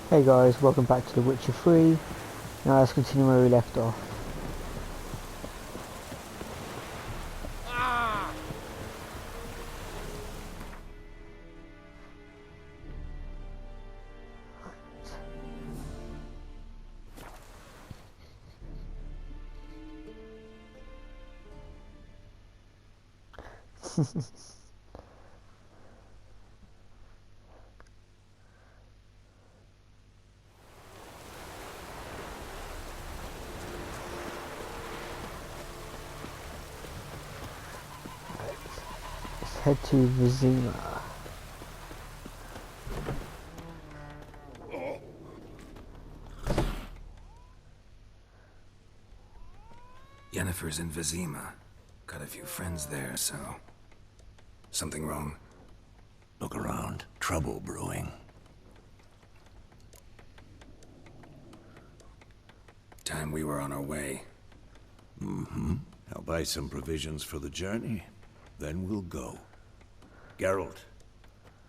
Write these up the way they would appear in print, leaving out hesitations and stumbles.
Hey guys, welcome back to The Witcher 3. Now let's continue where we left off. Let's head to Vizima. Yennefer's in Vizima. Got a few friends there, so... Something wrong? Look around. Trouble brewing. Time we were on our way. I'll buy some provisions for the journey. Then we'll go. Geralt,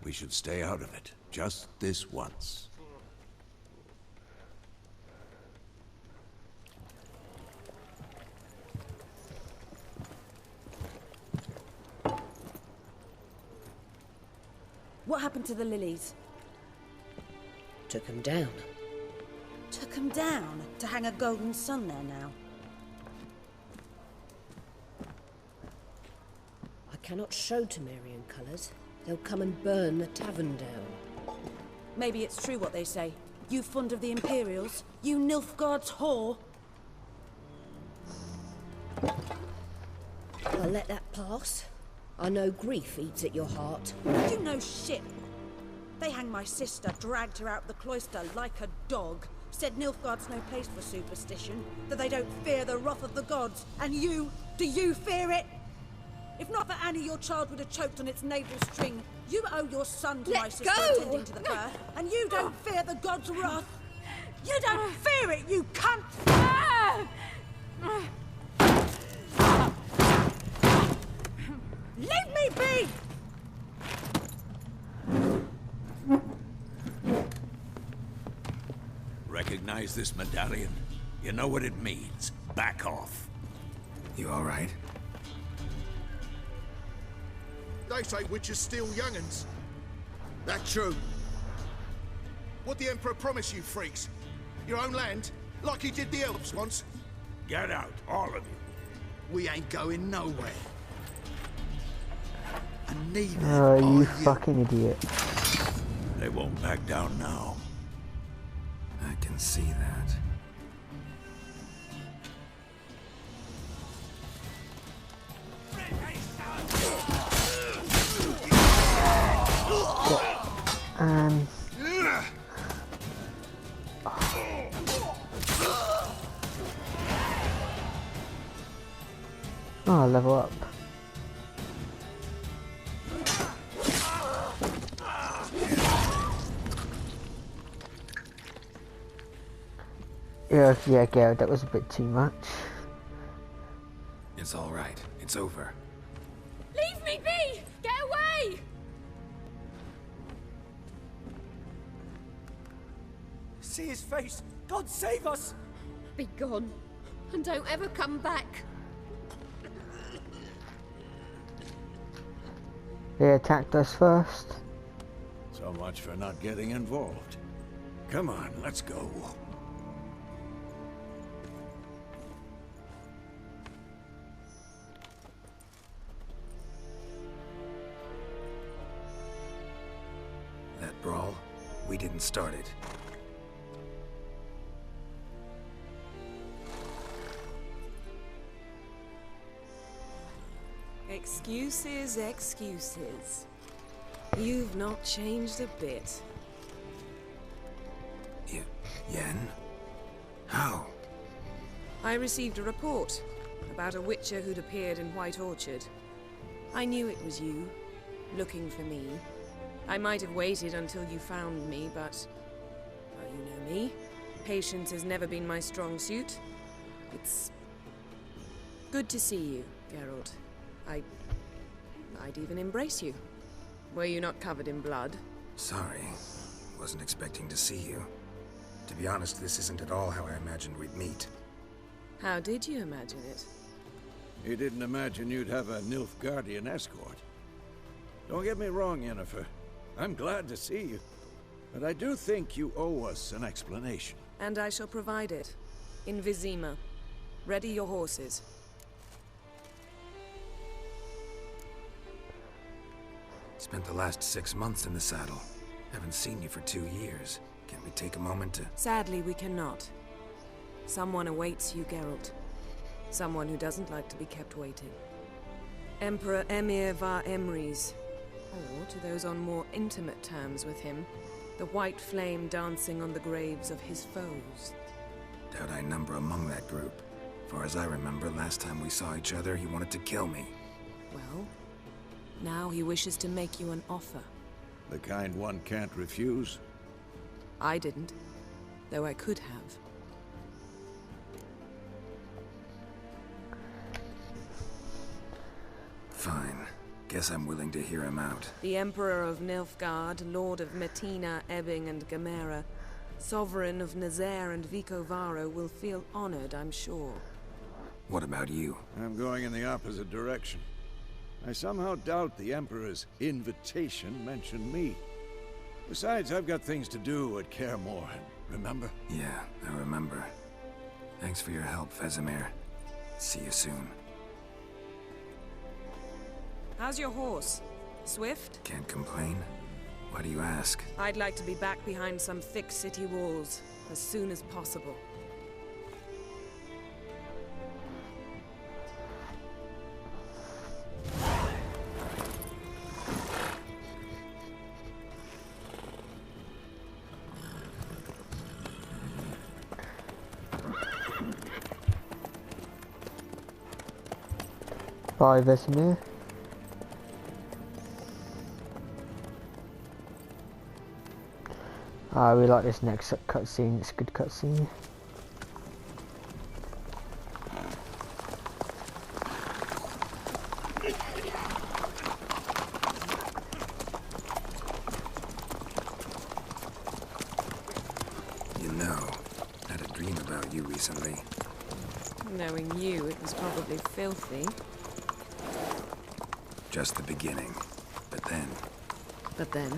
we should stay out of it. Just this once. What happened to the lilies? Took him down. Took them down to hang a golden sun there now. I cannot show Temerian colours. They'll come and burn the tavern down. Maybe it's true what they say. You fond of the Imperials? You Nilfgaard's whore? I'll let that pass. I know grief eats at your heart. You know shit. They hanged my sister, dragged her out the cloister like a dog. Said Nilfgaard's no place for superstition, that they don't fear the wrath of the gods. And you, do you fear it? If not for Annie, your child would have choked on its navel string. You owe your son to Let my sister go! attending to the birth, and you don't fear the gods' wrath. You don't fear it, you cunt! Leave me be! Recognize this medallion? You know what it means. Back off. You alright? They say witches steal young'uns. That true. What the Emperor promised you freaks? Your own land? Like he did the elves once? Get out, all of you. We ain't going nowhere. And neither Oh, are you you. fucking idiot. They won't back down now. I can see that. And... Oh, level up. Yeah, Garrett, that was a bit too much. It's alright. It's over. Leave me be! Get away! See his face! God save us! Be gone. And don't ever come back. They attacked us first. So much for not getting involved. Come on, let's go. That brawl, we didn't start it. Excuses, excuses. You've not changed a bit. Yen? How? I received a report about a witcher who'd appeared in White Orchard. I knew it was you, looking for me. I might have waited until you found me, but... well, you know me. Patience has never been my strong suit. It's... good to see you, Geralt. I'd even embrace you. Were you not covered in blood? Sorry. Wasn't expecting to see you. To be honest, this isn't at all how I imagined we'd meet. How did you imagine it? You didn't imagine you'd have a Nilfgaardian escort. Don't get me wrong, Yennefer. I'm glad to see you. But I do think you owe us an explanation. And I shall provide it. In Vizima. Ready your horses. Spent the last 6 months in the saddle. Haven't seen you for 2 years. Can't we take a moment to... Sadly, we cannot. Someone awaits you, Geralt. Someone who doesn't like to be kept waiting. Emperor Emhyr var Emreis. Or, to those on more intimate terms with him, the white flame dancing on the graves of his foes. Doubt I number among that group. Far as I remember, last time we saw each other, he wanted to kill me. Well, now he wishes to make you an offer. The kind one can't refuse. I didn't, though I could have. Fine. Guess I'm willing to hear him out. The Emperor of Nilfgaard, Lord of Metina, Ebbing and Gamera, Sovereign of Nazaire and Vicovaro will feel honored, I'm sure. What about you? I'm going in the opposite direction. I somehow doubt the Emperor's invitation mentioned me. Besides, I've got things to do at Kaer Morhen, remember? Yeah, I remember. Thanks for your help, Vesemir. See you soon. How's your horse? Swift? Can't complain. Why do you ask? I'd like to be back behind some thick city walls as soon as possible. Bye, Vesemir. I really like this next cutscene. It's a good cutscene. You know, I had a dream about you recently. Knowing you, it was probably filthy. Just the beginning. But then... But then...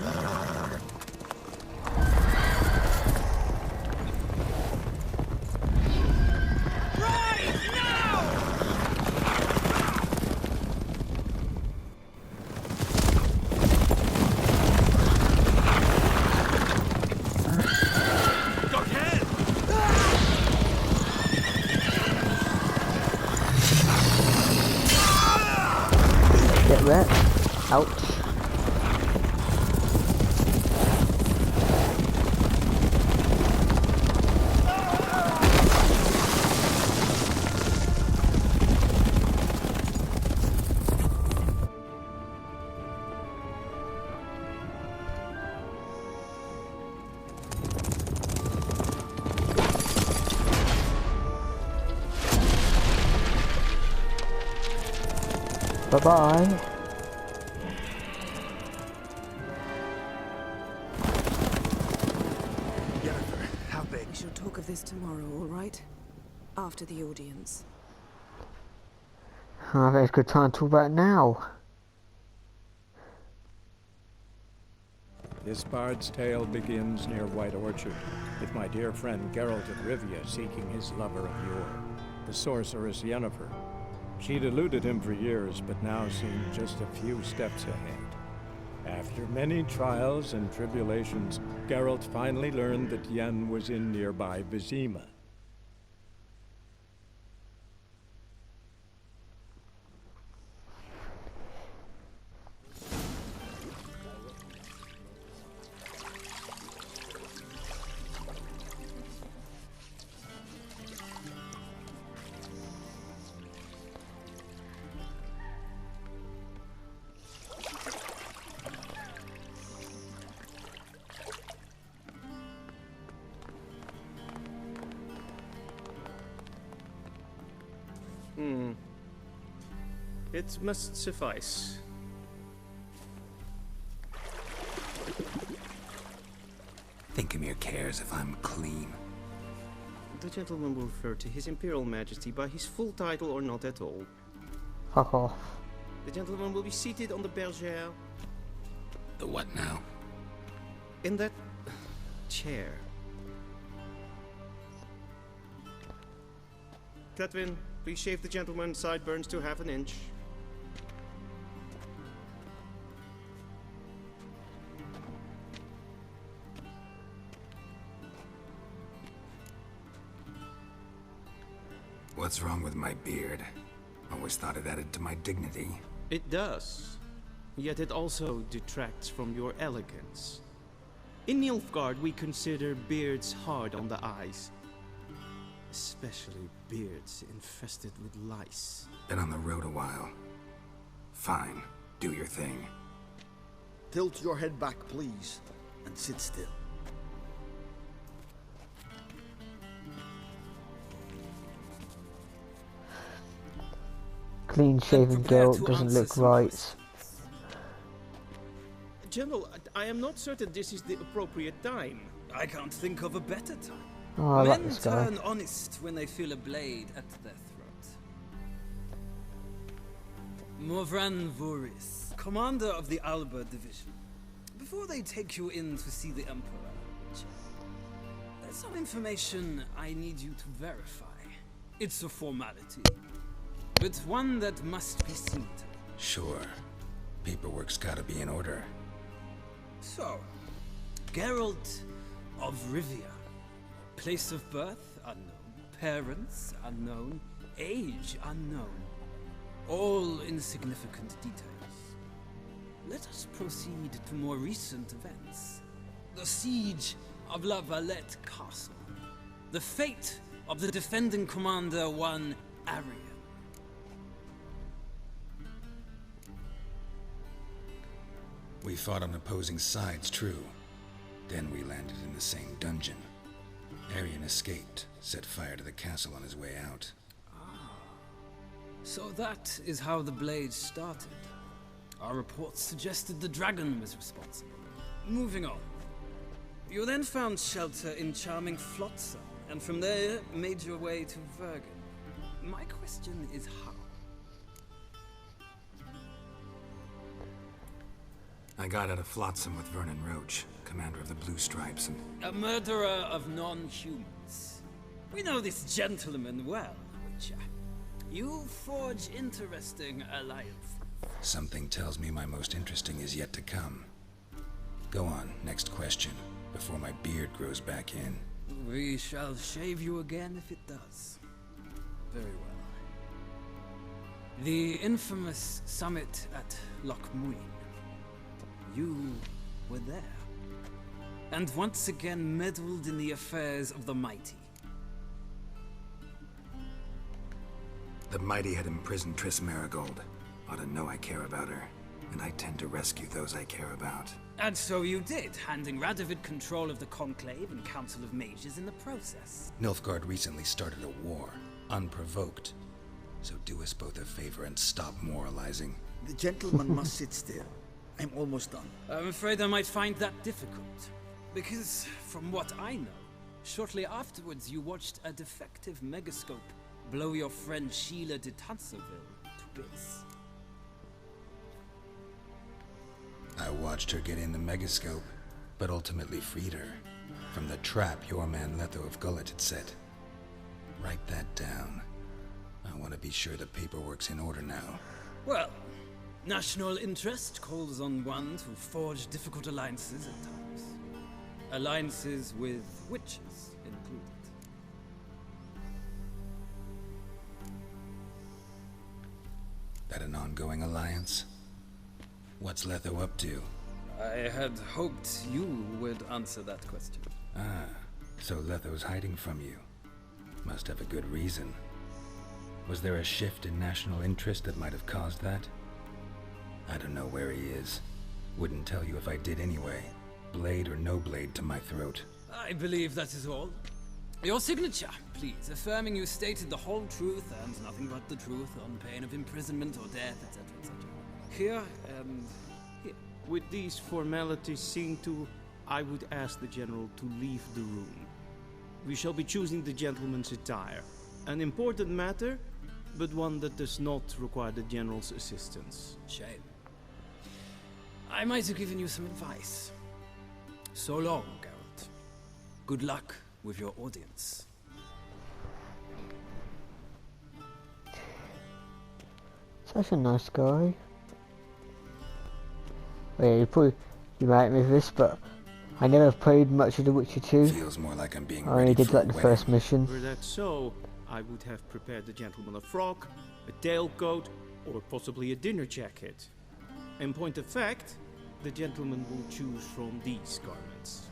Get wrecked. Ouch. Bye-bye. How big? We shall talk of this tomorrow, all right? After the audience. I think it's a good time to talk about it now. This bard's tale begins near White Orchard, with my dear friend Geralt of Rivia seeking his lover of yore, the sorceress Yennefer. She'd eluded him for years, but now seemed just a few steps ahead. After many trials and tribulations, Geralt finally learned that Yen was in nearby Vizima. It must suffice. think Emhyr cares if I'm clean? The gentleman will refer to His Imperial Majesty by his full title or not at all. Fuck off. The gentleman will be seated on the bergère. The what now? In that chair. Catwin, please shave the gentleman's sideburns to half an inch. What's wrong with my beard? Always thought it added to my dignity. It does. Yet it also detracts from your elegance. In Nilfgaard, we consider beards hard on the eyes. Especially beards infested with lice. Been on the road a while. Fine, do your thing. Tilt your head back, please, and sit still. Clean shaven Geralt doesn't look right. General, I am not certain this is the appropriate time. I can't think of a better time. Oh, I like Men this guy. turn honest when they feel a blade at their throat. Morvran Voris, commander of the Alba Division. Before they take you in to see the Emperor, there's some information I need you to verify. It's a formality, but one that must be seen to. Sure. Paperwork's gotta be in order. So, Geralt of Rivia. Place of birth unknown, parents unknown, age unknown. All insignificant details. Let us proceed to more recent events. The siege of La Valette Castle. The fate of the defending commander, one Arian. We fought on opposing sides, true. Then we landed in the same dungeon. Arian escaped, set fire to the castle on his way out. So that is how the blade started. Our reports suggested the dragon was responsible. Moving on. You then found shelter in charming Flotsam, and from there made your way to Vergen. My question is how? I got out of Flotsam with Vernon Roach, commander of the Blue Stripes, and... A murderer of non-humans. We know this gentleman well, Witcher. You forge interesting alliances. Something tells me my most interesting is yet to come. Go on, next question, before my beard grows back in. We shall shave you again if it does. Very well. The infamous summit at Loch Muin. You were there. And once again meddled in the affairs of the mighty. The mighty had imprisoned Triss Marigold. Ought to know I care about her, and I tend to rescue those I care about. And so you did, handing Radovid control of the Conclave and Council of Mages in the process. Nilfgaard recently started a war, unprovoked. So do us both a favor and stop moralizing. The gentleman must sit still. I'm almost done. I'm afraid I might find that difficult. Because, from what I know, shortly afterwards you watched a defective megascope blow your friend Sheila de Tanserville to bits. I watched her get in the megascope, but ultimately freed her from the trap your man Letho of Gullet had set. Write that down. I want to be sure the paperwork's in order now. Well, national interest calls on one to forge difficult alliances at times. Alliances with witches included. That an ongoing alliance? What's Letho up to? I had hoped you would answer that question. Ah, so Letho's hiding from you. Must have a good reason. Was there a shift in national interest that might have caused that? I don't know where he is. Wouldn't tell you if I did anyway. Blade or no blade to my throat. I believe that is all. Your signature, please, affirming you stated the whole truth and nothing but the truth on pain of imprisonment or death, etc., etc. Here and here. With these formalities seen to, I would ask the General to leave the room. We shall be choosing the gentleman's attire. An important matter, but one that does not require the General's assistance. Shame. I might have given you some advice. So long, Geralt. Good luck with your audience. Such a nice guy. Oh yeah, you might miss this, but I never played much of The Witcher 2. Feels more like I'm being I only ready did for like a the wedding. first mission. Were that so, I would have prepared the gentleman a frock, a tailcoat, or possibly a dinner jacket. In point of fact, the gentleman will choose from these garments.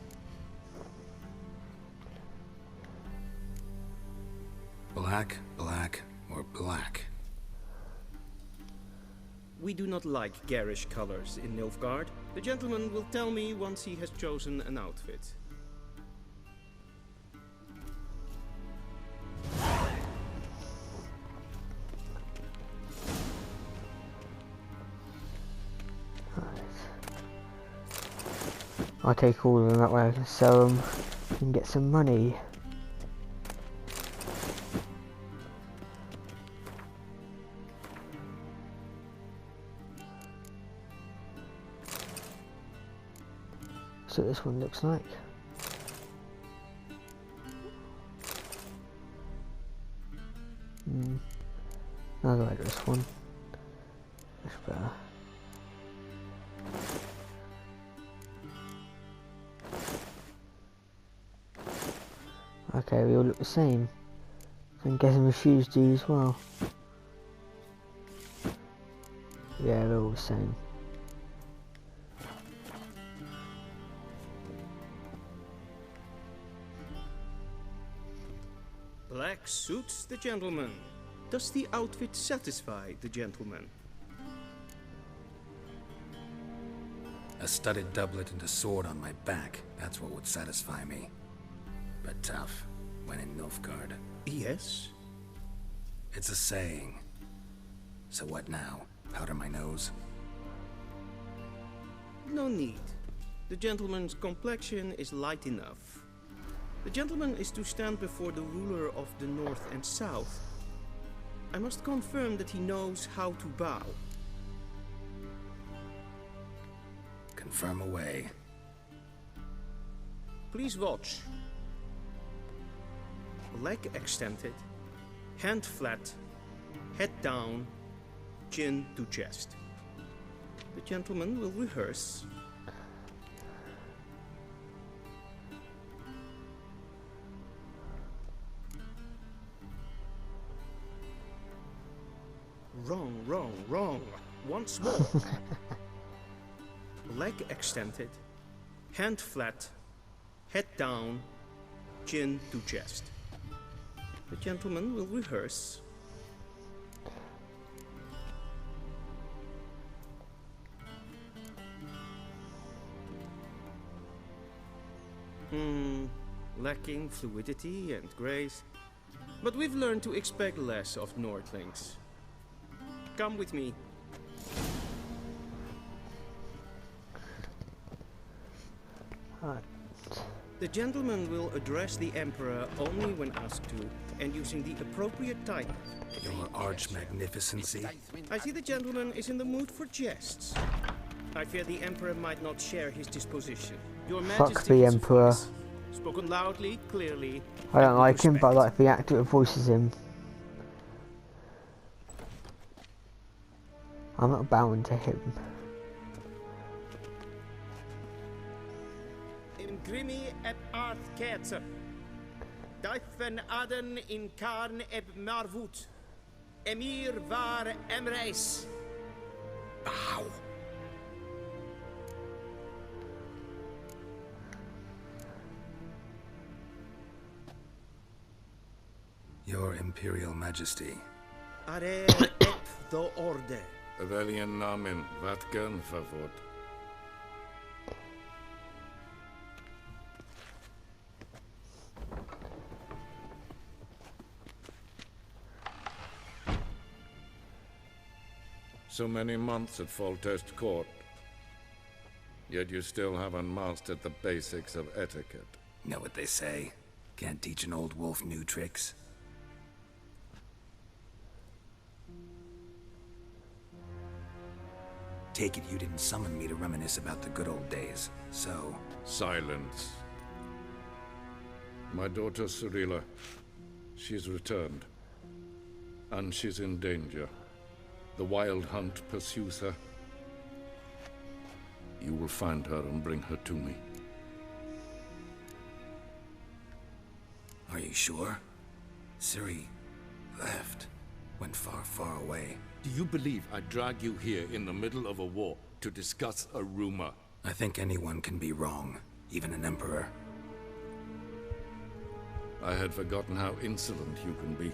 Black, black, or black? We do not like garish colors in Nilfgaard. The gentleman will tell me once he has chosen an outfit. I'll take all of them, that way I can sell them and get some money. So this one looks like. I like this one. That's better. Okay, we all look the same. So I'm guessing the shoes do as well. Yeah, they're all the same. Black suits the gentleman. Does the outfit satisfy the gentleman? A studded doublet and a sword on my back, that's what would satisfy me. But tough, when in Nilfgaard. Yes? It's a saying. So what now? Powder my nose? No need. The gentleman's complexion is light enough. The gentleman is to stand before the ruler of the North and South. I must confirm that he knows how to bow. Confirm away. Please watch. Leg extended, hand flat, head down, chin to chest. The gentleman will rehearse. Wrong, wrong, wrong. Once more. Leg extended, hand flat, head down, chin to chest. The gentleman will rehearse. Lacking fluidity and grace. But we've learned to expect less of Nordlings. Come with me. Alright. The gentleman will address the Emperor only when asked to, and using the appropriate title. Your arch-magnificency? I see the gentleman is in the mood for jests. I fear the Emperor might not share his disposition. Your Fuck Majesty the will Emperor. suffice. Spoken loudly, clearly. I don't and with like him, but I respect. like the actor that voices him. I'm not bowing to him. Grimi eb art ketzer. Duifen aden in karn eb marvoet. Emhyr var Emreis. Bow. Your Imperial Majesty. Are eb the orde. Welchen Namen? Wat kan favor? So many months at Foltest Court. Yet you still haven't mastered the basics of etiquette. Know what they say? Can't teach an old wolf new tricks. Take it you didn't summon me to reminisce about the good old days, so... Silence. My daughter Cirilla, she's returned. And she's in danger. The Wild Hunt pursues her. You will find her and bring her to me. Are you sure? Ciri left. Went far, far away. Do you believe I drag you here in the middle of a war to discuss a rumor? I think anyone can be wrong, even an emperor. I had forgotten how insolent you can be.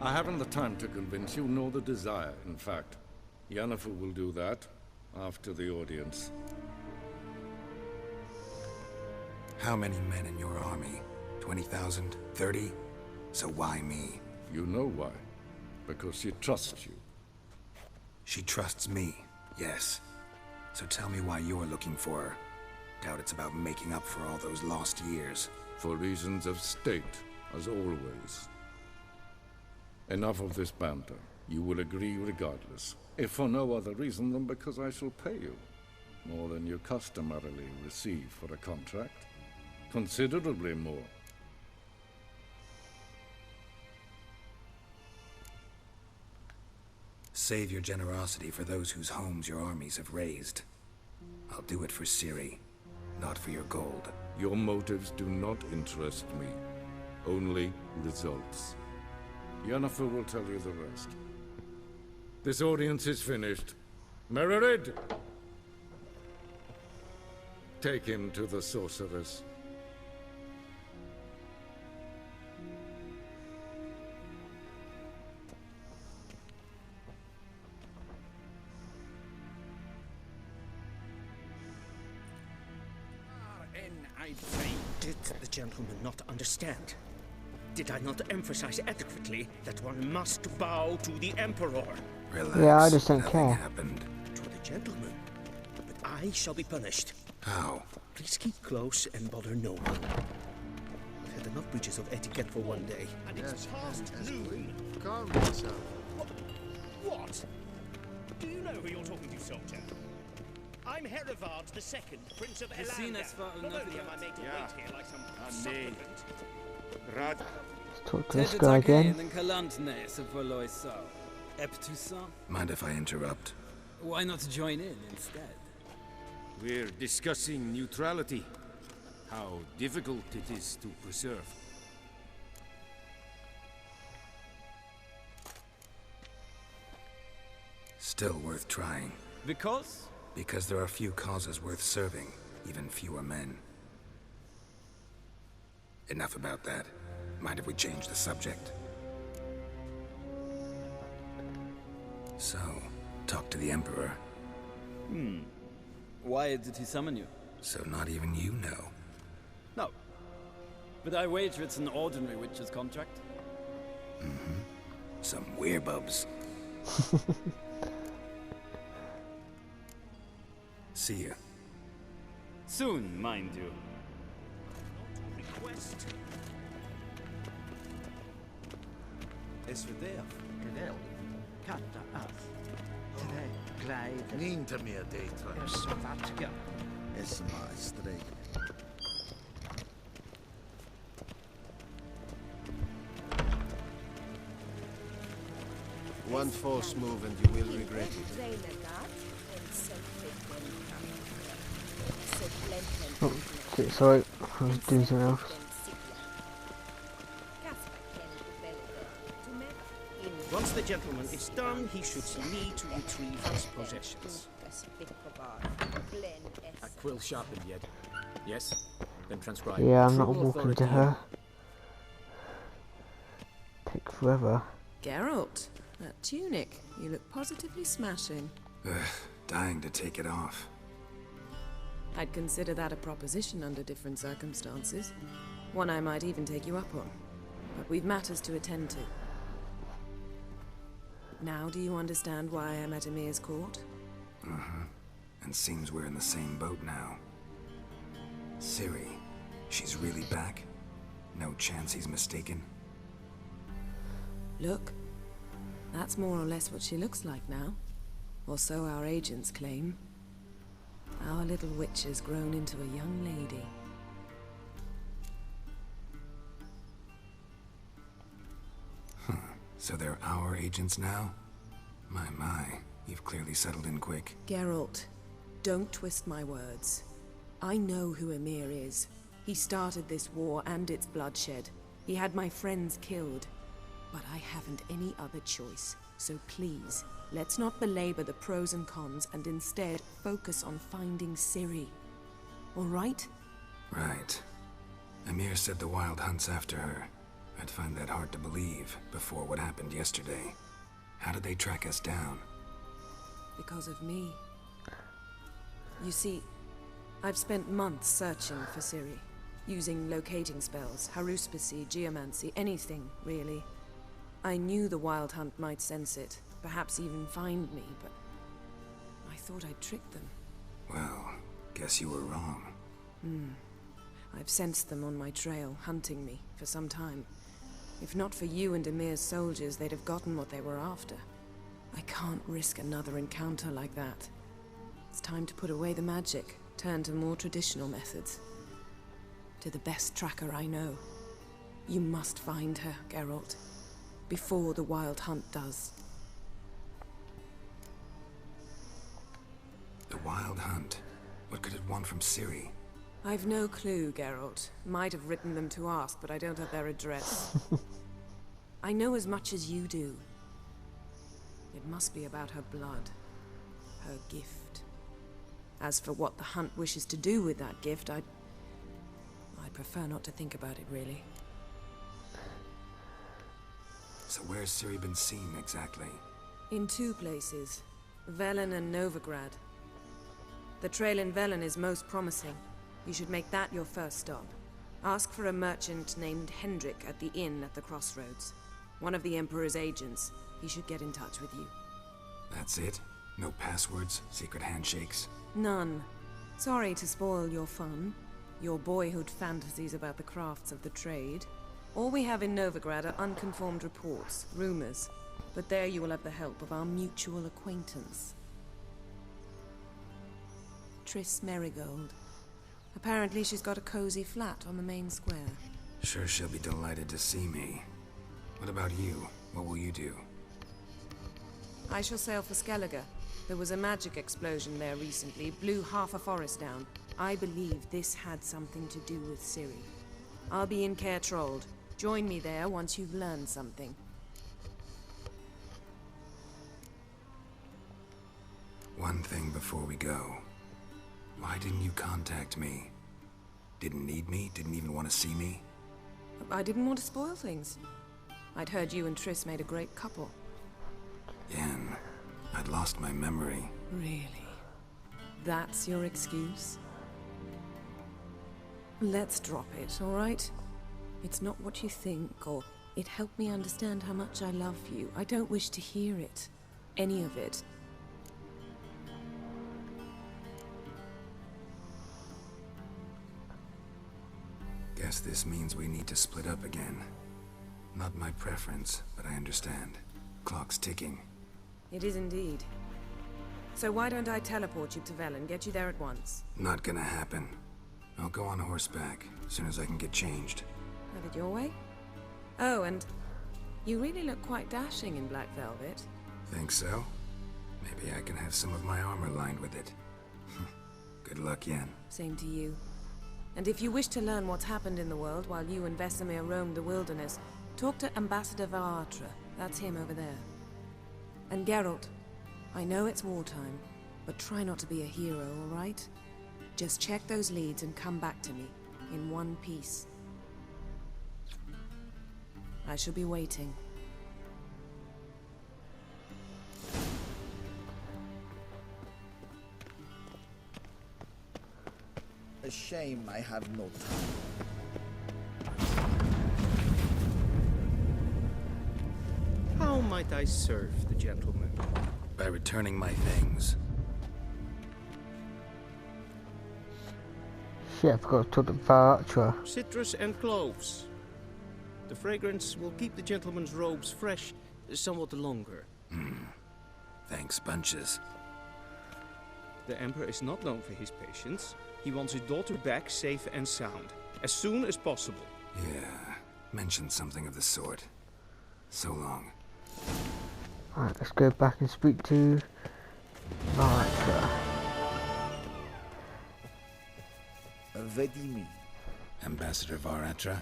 I haven't the time to convince you, nor the desire, in fact. Yennefer will do that after the audience. How many men in your army? 20,000? 30? So why me? You know why. Because she trusts you. She trusts me, yes. So tell me why you're looking for her. Doubt it's about making up for all those lost years. For reasons of state, as always. Enough of this banter. You will agree regardless. If for no other reason than because I shall pay you. More than you customarily receive for a contract. Considerably more. Save your generosity for those whose homes your armies have razed. I'll do it for Ciri, not for your gold. Your motives do not interest me. Only results. Yennefer will tell you the rest. This audience is finished. Mererid! Take him to the sorceress. Did the gentleman not understand? Did I not emphasize adequately that one must bow to the Emperor? Relax. Yeah, I just don't Nothing care. happened. To the gentleman. But I shall be punished. How? Please keep close and bother no one. I've had enough breaches of etiquette for one day. And it's past noon. Calm yourself. What? Do you know who you're talking to, soldier? I'm Herivard II, Prince of Elandia. Not only am I made to wait here like some supplement. Let's talk to this guy again. Mind if I interrupt? Why not join in instead? We're discussing neutrality. How difficult it is to preserve. Still worth trying. Because? Because there are few causes worth serving, even fewer men. Enough about that. Mind if we change the subject? So, talk to the Emperor. Why did he summon you? So not even you know. No. But I wager it's an ordinary witch's contract. Mm-hmm. Some werebubs. See you. Soon, mind you. Request. SVD, geweld, katta af, träkläder, Niet meer data. svartga. Streek. One false move and you will regret it. Oh, shit, sorry, I was doing something else. Once the gentleman is done, he should see me to retrieve his possessions. A quill sharpened yet? Yes? Then transcribe. Yeah, I'm not True walking to authority. her. Take forever. Geralt, that tunic. You look positively smashing. Ugh, dying to take it off. I'd consider that a proposition under different circumstances. One I might even take you up on. But we've matters to attend to. Now do you understand why I'm at Emhyr's court? Uh-huh. and seems we're in the same boat now. Ciri, she's really back? No chance he's mistaken? Look, that's more or less what she looks like now. Or so our agents claim. Our little witch has grown into a young lady. So they're our agents now? My, you've clearly settled in quick. Geralt, don't twist my words. I know who Emhyr is. He started this war and its bloodshed. He had my friends killed. But I haven't any other choice. So please, let's not belabor the pros and cons and instead focus on finding Ciri. All right? Right. Emhyr said the Wild Hunt's after her. I'd find that hard to believe before what happened yesterday. How did they track us down? Because of me. You see, I've spent months searching for Ciri, using locating spells, haruspicy, geomancy, anything, really. I knew the Wild Hunt might sense it, perhaps even find me, but I thought I'd tricked them. Well, guess you were wrong. I've sensed them on my trail, hunting me, for some time. If not for you and Emhyr's soldiers, they'd have gotten what they were after. I can't risk another encounter like that. It's time to put away the magic, turn to more traditional methods. To the best tracker I know. You must find her, Geralt. Before the Wild Hunt does. The Wild Hunt? What could it want from Ciri? I've no clue, Geralt. Might have written them to ask, but I don't have their address. I know as much as you do. It must be about her blood. Her gift. As for what the Hunt wishes to do with that gift, I'd prefer not to think about it, really. So where's Ciri been seen, exactly? In two places. Velen and Novigrad. The trail in Velen is most promising. You should make that your first stop. Ask for a merchant named Hendrik at the inn at the crossroads. One of the Emperor's agents. He should get in touch with you. That's it? No passwords? Secret handshakes? None. Sorry to spoil your fun. Your boyhood fantasies about the crafts of the trade. All we have in Novigrad are unconfirmed reports, rumors. But there you will have the help of our mutual acquaintance. Triss Merigold. Apparently she's got a cozy flat on the main square. Sure she'll be delighted to see me. What about you? What will you do? I shall sail for Skellige. There was a magic explosion there recently, blew half a forest down. I believe this had something to do with Ciri. I'll be in Caer Trold. Join me there once you've learned something. One thing before we go. Why didn't you contact me? Didn't need me? Didn't even want to see me? I didn't want to spoil things. I'd heard you and Triss made a great couple. Yen, I'd lost my memory. Really? That's your excuse? Let's drop it, all right? It's not what you think, or it helped me understand how much I love you. I don't wish to hear it. Any of it. Guess this means we need to split up again. Not my preference, but I understand. Clock's ticking. It is indeed. So why don't I teleport you to Velen, get you there at once? Not gonna happen. I'll go on horseback, as soon as I can get changed. Have it your way? Oh, and you really look quite dashing in black velvet. Think so? Maybe I can have some of my armor lined with it. Good luck, Yen. Same to you. And if you wish to learn what's happened in the world while you and Vesemir roamed the wilderness, talk to Ambassador Varatra. That's him over there. And Geralt, I know it's wartime, but try not to be a hero, all right? Just check those leads and come back to me, in one piece. I shall be waiting. A shame I have no time. How might I serve the gentleman? By returning my things. Shit, I forgot to talk to Varatra. Citrus and cloves. The fragrance will keep the gentleman's robes fresh somewhat longer. Thanks, bunches. The Emperor is not known for his patience. He wants his daughter back safe and sound, as soon as possible. Yeah, mentioned something of the sort. So long. Alright, let's go back and speak to Varatra. Vedimi. Ambassador Varatra?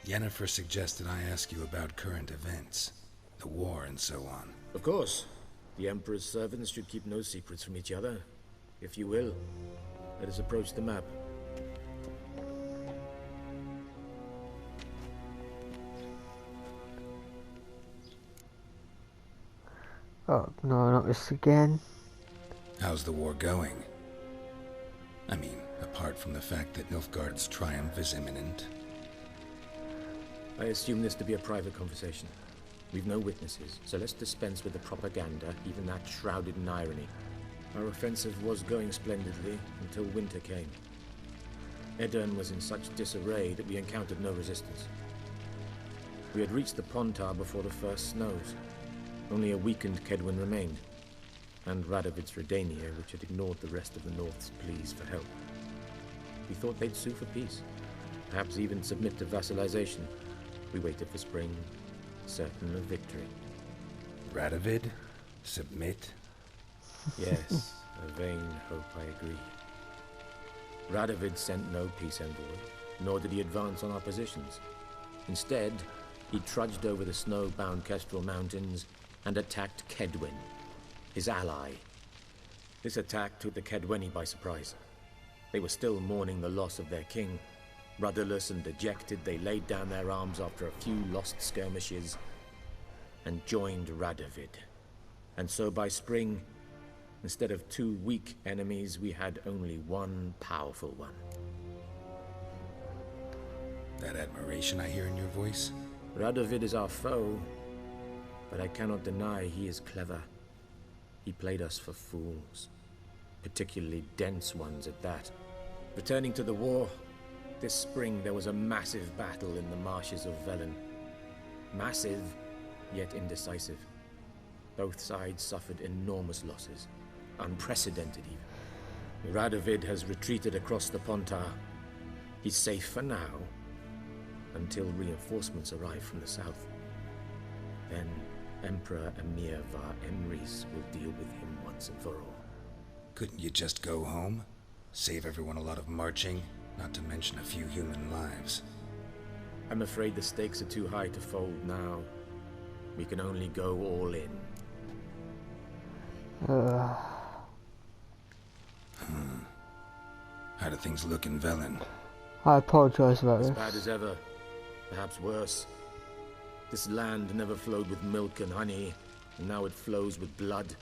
Yennefer suggested I ask you about current events, the war and so on. Of course. The Emperor's servants should keep no secrets from each other. If you will, let us approach the map. Oh, no, not this again. How's the war going? I mean, apart from the fact that Nilfgaard's triumph is imminent. I assume this to be a private conversation. We've no witnesses, so let's dispense with the propaganda, even that shrouded in irony. Our offensive was going splendidly until winter came. Edirn was in such disarray that we encountered no resistance. We had reached the Pontar before the first snows. Only a weakened Kedwen remained, and Radovid's Redania, which had ignored the rest of the North's pleas for help. We thought they'd sue for peace, perhaps even submit to vassalization. We waited for spring, certain of victory. Radovid? Submit? Yes, a vain hope, I agree. Radovid sent no peace envoy, nor did he advance on our positions. Instead, he trudged over the snow-bound Kestrel Mountains and attacked Kedwen, his ally. This attack took the Kedweni by surprise. They were still mourning the loss of their king. Rudderless and dejected, they laid down their arms after a few lost skirmishes and joined Radovid. And so by spring, instead of two weak enemies, we had only one powerful one. That admiration I hear in your voice? Radovid is our foe, but I cannot deny he is clever. He played us for fools, particularly dense ones at that. Returning to the war, this spring there was a massive battle in the marshes of Velen. Massive, yet indecisive. Both sides suffered enormous losses, unprecedented even. Radovid has retreated across the Pontar. He's safe for now, until reinforcements arrive from the south. Then Emperor Emhyr var Emreis will deal with him once and for all. Couldn't you just go home? Save everyone a lot of marching, not to mention a few human lives. I'm afraid the stakes are too high to fold now. We can only go all in. How do things look in Velen? I apologize about this. As bad as ever, perhaps worse. This land never flowed with milk and honey, and now it flows with blood.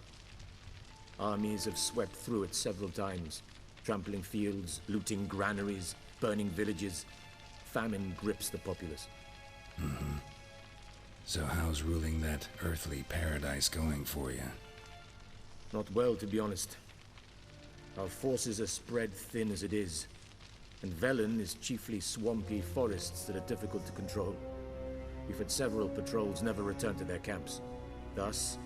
Armies have swept through it several times, trampling fields, looting granaries, burning villages. Famine grips the populace. So how's ruling that earthly paradise going for you? Not well, to be honest. Our forces are spread thin as it is, and Velen is chiefly swampy forests that are difficult to control. We've had several patrols never return to their camps. Thus,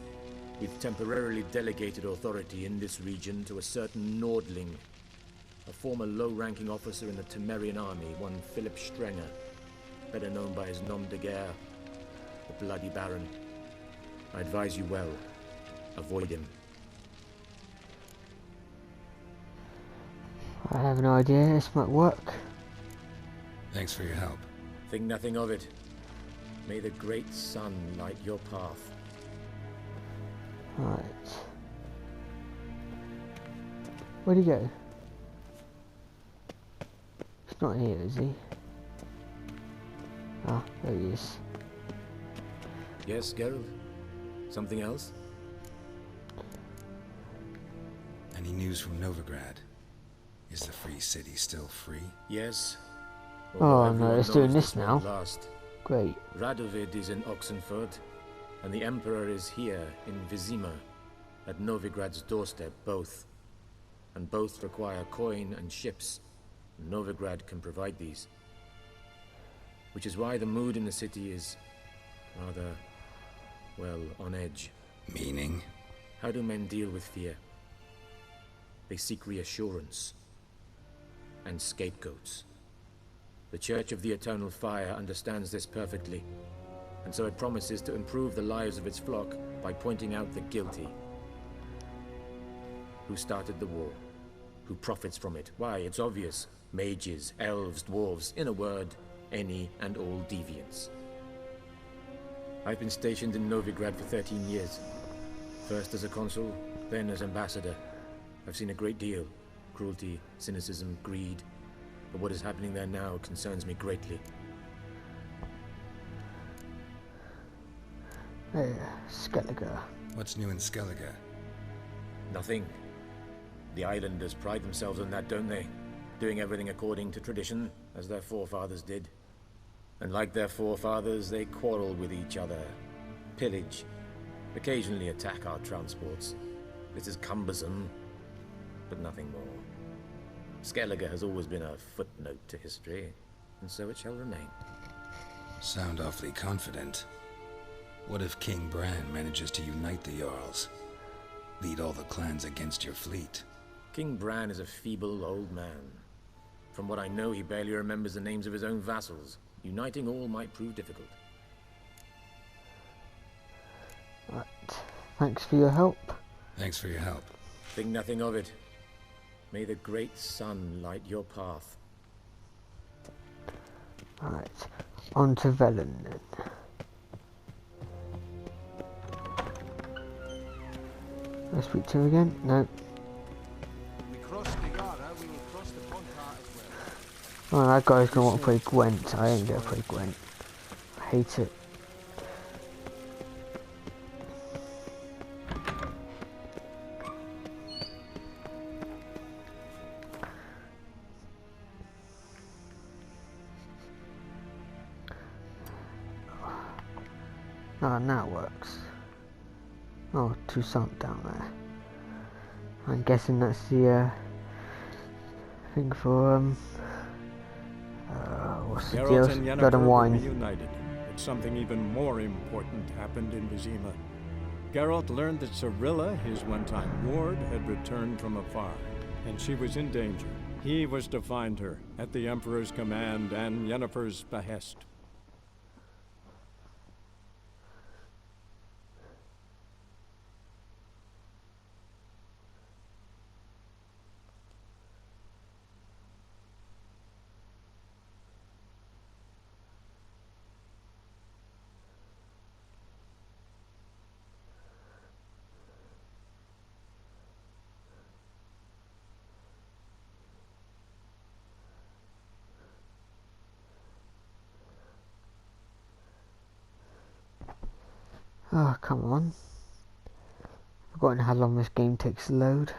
we've temporarily delegated authority in this region to a certain Nordling, a former low-ranking officer in the Temerian army, one Philip Strenger, better known by his nom de guerre, the Bloody Baron. I advise you well. Avoid him. I have an idea, this might work. Thanks for your help. Think nothing of it. May the great sun light your path. Right. Where'd he go? He's not here, is he? Ah, there he is. Yes, Geralt? Something else? Any news from Novigrad? Is the free city still free? Yes. Oh no, it's doing this now. Last. Great. Radovid is in Oxenfurt, and the Emperor is here in Vizima, at Novigrad's doorstep, both. And both require coin and ships. Novigrad can provide these. Which is why the mood in the city is rather, well, on edge. Meaning? How do men deal with fear? They seek reassurance and scapegoats. The Church of the Eternal Fire understands this perfectly, and so it promises to improve the lives of its flock by pointing out the guilty. Who started the war? Who profits from it? Why, it's obvious. Mages, elves, dwarves, in a word, any and all deviants. I've been stationed in Novigrad for 13 years. First as a consul, then as ambassador. I've seen a great deal. Cruelty, cynicism, greed. But what is happening there now concerns me greatly. Hey, Skellige. What's new in Skellige? Nothing. The islanders pride themselves on that, don't they? Doing everything according to tradition, as their forefathers did. And like their forefathers, they quarrel with each other, pillage, occasionally attack our transports. This is cumbersome, but nothing more. Skellige has always been a footnote to history, and so it shall remain. Sound awfully confident. What if King Bran manages to unite the Jarls? Lead all the clans against your fleet? King Bran is a feeble old man. From what I know, he barely remembers the names of his own vassals. Uniting all might prove difficult. Right. Thanks for your help. Thanks for your help. Think nothing of it. May the great sun light your path. Right, on to Velen then. I'll speak to him again? No. We cross the Yara, we will cross the Pontar as well. Oh, that guy's gonna want to play Gwent. I ain't gonna play Gwent. I hate it. Oh, now it works. Oh, Toussaint down there. I'm guessing that's the thing for what's the deal? Geralt and Blood Yennefer and were wine. reunited, but something even more important happened in Vizima. Geralt learned that Cirilla, his one-time ward, had returned from afar, and she was in danger. He was to find her, at the Emperor's command and Yennefer's behest. Oh, come on. I've forgotten how long this game takes to load.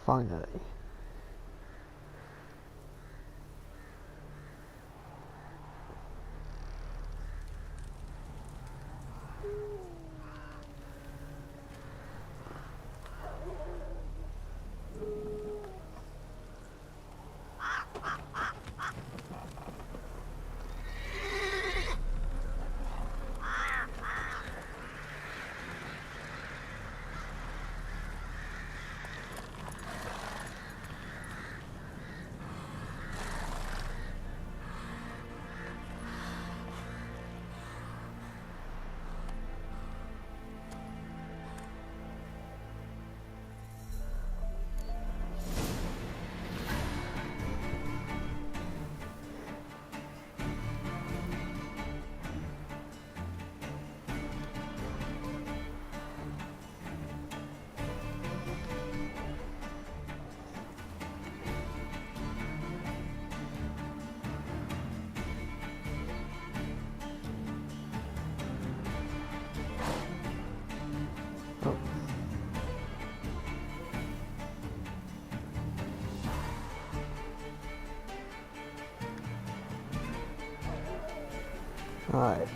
Finally. Alright.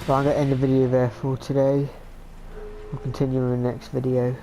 So I'm going to end the video there for today. We'll continue in the next video.